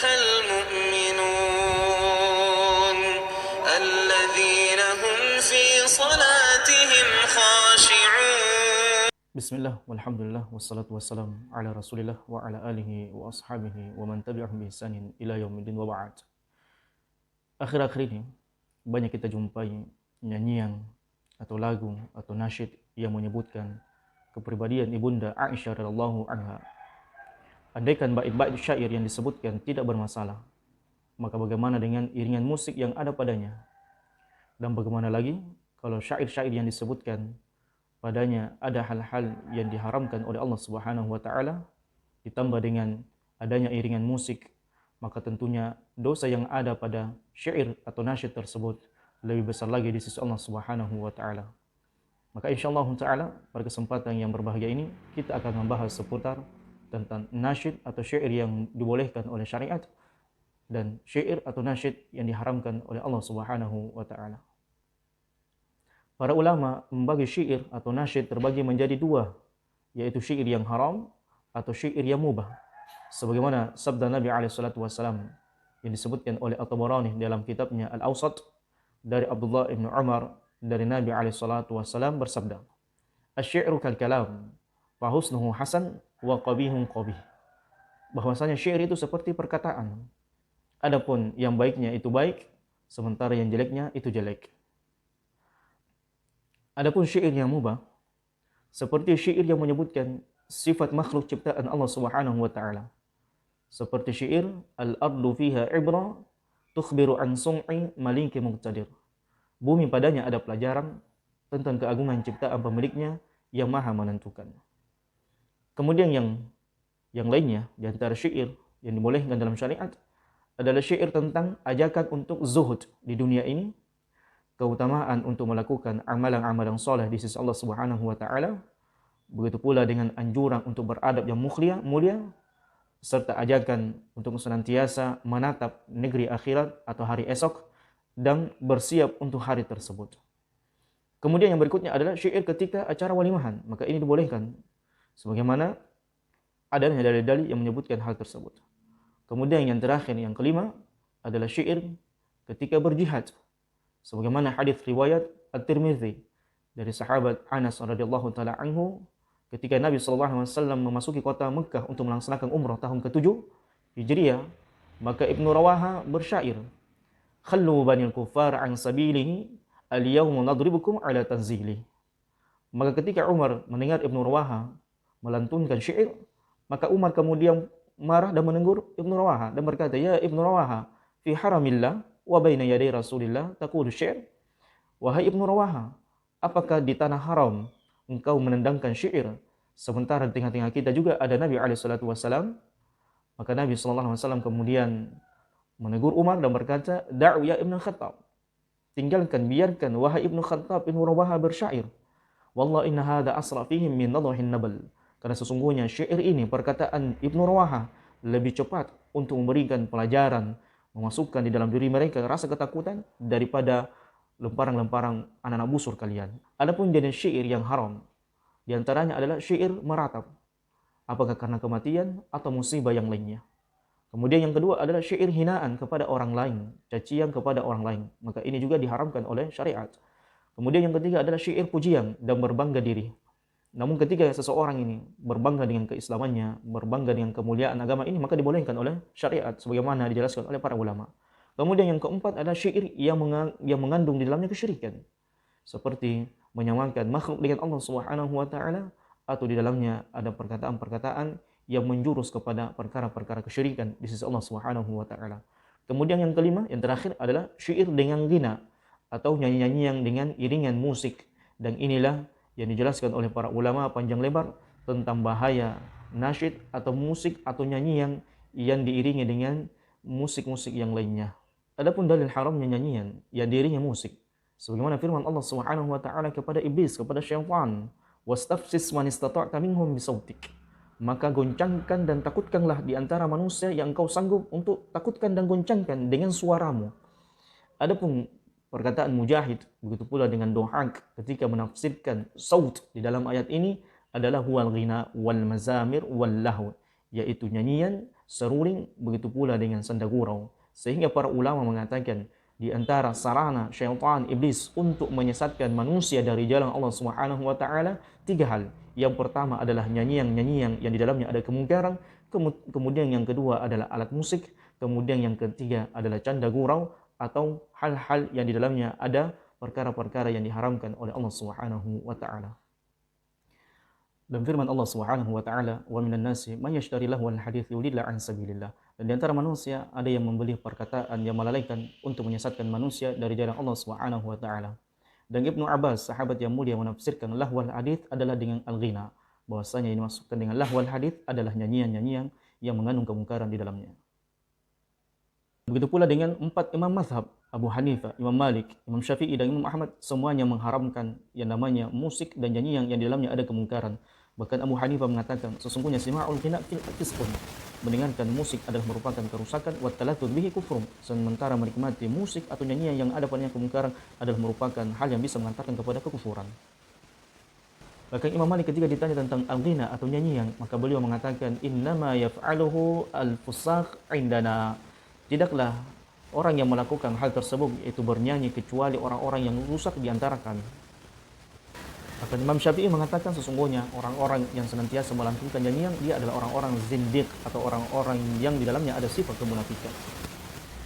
المؤمنون الذين هم في صلاتهم خاشعون. Bismillah, walhamdulillah, wassalatu wassalam ala rasulillah wa ala alihi wa ashabihi wa man tabi'ahum bi ihsanin ila yaumiddin wa ba'd. Akhir-akhir ini banyak kita jumpai nyanyian atau lagu atau nasyid yang menyebutkan kepribadian ibunda Aisyah radhiyallahu anha. Andaikan bait-bait syair yang disebutkan tidak bermasalah, maka bagaimana dengan iringan musik yang ada padanya? Dan bagaimana lagi kalau syair-syair yang disebutkan padanya ada hal-hal yang diharamkan oleh Allah Subhanahu wa taala ditambah dengan adanya iringan musik, maka tentunya dosa yang ada pada syair atau nasyid tersebut lebih besar lagi di sisi Allah Subhanahu wa taala. Maka insyaallah taala pada kesempatan yang berbahagia ini kita akan membahas seputar tentang nasyid atau syair yang dibolehkan oleh syariat dan syair atau nasyid yang diharamkan oleh Allah Subhanahu wa taala. Para ulama membagi syair atau nasyid terbagi menjadi dua, yaitu syair yang haram atau syair yang mubah. Sebagaimana sabda Nabi SAW yang disebutkan oleh At-Tabarani dalam kitabnya Al-Awsat dari Abdullah ibn Umar dari Nabi SAW bersabda, "Asy-syi'ru kal-kalam, fa husnuhu hasan wa qabihun qabih." Bahwasanya syair itu seperti perkataan. Adapun yang baiknya itu baik, sementara yang jeleknya itu jelek. Adapun syair yang mubah seperti syair yang menyebutkan sifat makhluk ciptaan Allah Subhanahu wa taala. Seperti syair al-ardu fiha ibra tukhbiru an sum'i maliki muqtadir. Bumi padanya ada pelajaran tentang keagungan ciptaan pemiliknya yang maha menentukan. Kemudian yang lainnya di antara syair yang dibolehkan dalam syariat adalah syair tentang ajakan untuk zuhud di dunia ini, keutamaan untuk melakukan amalan-amalan soleh di sisi Allah Subhanahu wa taala, begitu pula dengan anjuran untuk beradab yang mulia, serta ajakan untuk senantiasa menatap negeri akhirat atau hari esok dan bersiap untuk hari tersebut. Kemudian yang berikutnya adalah syair ketika acara walimahan, maka ini dibolehkan sebagaimana adanya dalil-dalil yang menyebutkan hal tersebut. Kemudian yang terakhir, yang kelima adalah syair ketika berjihad. Sebagaimana hadis riwayat At-Tirmidzi dari sahabat Anas radhiyallahu taala anhu ketika Nabi sallallahu alaihi wasallam memasuki kota Mekah untuk melaksanakan umrah tahun ke-7 Hijriah, maka Ibnu Rawaha bersyair, "Khallu banil kuffar an sabilihi, al-yawma nadribukum ala tanzili." Maka ketika Umar mendengar Ibnu Rawaha melantunkan syair, maka Umar kemudian marah dan menegur Ibnu Rawaha dan berkata, "Ya Ibnu Rawaha, fi haramillah wa baina yaday Rasulillah taqulu syair." Wahai Ibnu Rawaha, apakah di tanah haram engkau menendangkan syair sementara di tengah-tengah kita juga ada Nabi SAW? Maka Nabi SAW kemudian menegur Umar dan berkata, "Da'u ya Ibnu Khattab." Tinggalkan, biarkan wahai Ibnu Khattab, Ibnu Rawaha bersyair. "Wallah inna hadha asra fihim min nadhihin nabal." Karena sesungguhnya syair ini, perkataan Ibnu Rawaha, lebih cepat untuk memberikan pelajaran, memasukkan di dalam diri mereka rasa ketakutan daripada lemparan-lemparan anak-anak busur kalian. Adapun jenis syair yang haram, di antaranya adalah syair meratap, apakah karena kematian atau musibah yang lainnya. Kemudian yang kedua adalah syair hinaan kepada orang lain, cacian kepada orang lain. Maka ini juga diharamkan oleh syariat. Kemudian yang ketiga adalah syair pujian dan berbangga diri. Namun ketika seseorang ini berbangga dengan keislamannya, berbangga dengan kemuliaan agama ini, maka dibolehkan oleh syariat sebagaimana dijelaskan oleh para ulama. Kemudian yang keempat adalah syair yang mengandung di dalamnya kesyirikan, seperti menyamakan makhluk dengan Allah Subhanahu wa taala, atau di dalamnya ada perkataan-perkataan yang menjurus kepada perkara-perkara kesyirikan di sisi Allah Subhanahu wa taala. Kemudian yang kelima, yang terakhir adalah syair dengan ghina atau nyanyi-nyanyi yang dengan iringan musik, dan inilah yang dijelaskan oleh para ulama panjang lebar tentang bahaya nasyid atau musik atau nyanyian yang diiringi dengan musik-musik yang lainnya. Adapun dalil haramnya nyanyian yang diiringi musik, sebagaimana firman Allah Subhanahu wa taala kepada iblis, kepada syaitan, "Wastafsis man istata'ta minhum bisautik." Maka goncangkan dan takutkanlah di antara manusia yang engkau sanggup untuk takutkan dan goncangkan dengan suaramu. Adapun perkataan Mujahid, begitu pula dengan Dohak ketika menafsirkan saut di dalam ayat ini adalah huwal ghina wal mazamir wal lahu, yaitu nyanyian seruling, begitu pula dengan sanda gurau. Sehingga para ulama mengatakan di antara sarana syaitan iblis untuk menyesatkan manusia dari jalan Allah Subhanahu wa taala tiga hal. Yang pertama adalah nyanyian-nyanyian yang di dalamnya ada kemungkaran, kemudian yang kedua adalah alat musik, kemudian yang ketiga adalah canda gurau atau hal-hal yang di dalamnya ada perkara-perkara yang diharamkan oleh Allah Subhanahu wa taala. Dan firman Allah Subhanahu wa taala, "Wa minan nasi may yashtari lahwal hadits yudilla an sabilillah." Dan di antara manusia ada yang membeli perkataan yang melalaikan untuk menyesatkan manusia dari jalan Allah Subhanahu wa taala. Dan Ibnu Abbas, sahabat yang mulia, menafsirkan lahwal hadits adalah dengan al-ghina. Bahwasanya yang dimaksudkan dengan lahwal hadits adalah nyanyian-nyanyian yang mengandung kemungkaran di dalamnya. Begitu pula dengan empat imam mazhab, Abu Hanifah, Imam Malik, Imam Syafi'i, dan Imam Ahmad, semuanya mengharamkan yang namanya musik dan nyanyian yang di dalamnya ada kemungkaran. Bahkan Abu Hanifah mengatakan, sesungguhnya sima'ul ghina fisqun, mendengarkan musik adalah merupakan kerusakan, wa talazzuz bihi kufrun, sementara menikmati musik atau nyanyian yang ada padanya kemungkaran adalah merupakan hal yang bisa mengantarkan kepada kekufuran. Bahkan Imam Malik ketika ditanya tentang al-ghina atau nyanyian, maka beliau mengatakan, innama yaf'aluhu al-fusakh indana. Tidaklah orang yang melakukan hal tersebut, yaitu bernyanyi, kecuali orang-orang yang rusak di antara kami. Bahkan Imam Syafi'i mengatakan sesungguhnya orang-orang yang senantiasa melantunkan nyanyian, dia adalah orang-orang zindiq atau orang-orang yang di dalamnya ada sifat kemunafikan.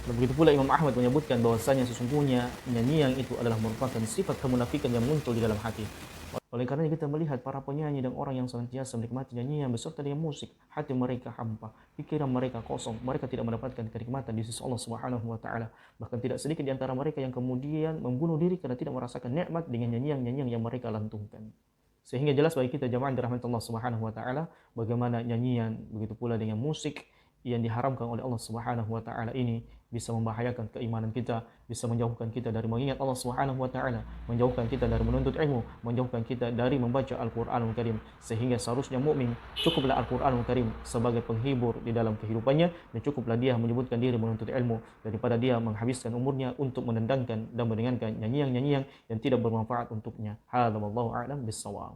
Begitu pula Imam Ahmad menyebutkan bahwasanya sesungguhnya nyanyian itu adalah merupakan sifat kemunafikan yang muncul di dalam hati. Oleh karena kita melihat para penyanyi dan orang yang senantiasa menikmati nyanyian beserta dengan musik, hati mereka hampa, pikiran mereka kosong, mereka tidak mendapatkan kenikmatan di sisi Allah Subhanahu wa taala. Bahkan tidak sedikit di antara mereka yang kemudian membunuh diri karena tidak merasakan nikmat dengan nyanyian-nyanyian yang mereka lantunkan. Sehingga jelas bagi kita jamaah dirahmati Allah Subhanahu wa taala bagaimana nyanyian begitu pula dengan musik yang diharamkan oleh Allah Subhanahu wa taala ini bisa membahayakan keimanan kita, bisa menjauhkan kita dari mengingat Allah Subhanahu wa taala, menjauhkan kita dari menuntut ilmu, menjauhkan kita dari membaca Al-Qur'anul Karim. Sehingga seharusnya mukmin cukuplah Al-Qur'anul Karim sebagai penghibur di dalam kehidupannya, dan cukuplah dia menyebutkan diri menuntut ilmu daripada dia menghabiskan umurnya untuk mendendangkan dan mendengarkan nyanyian-nyanyian yang tidak bermanfaat untuknya. Hadza wallahu a'lam bissawab.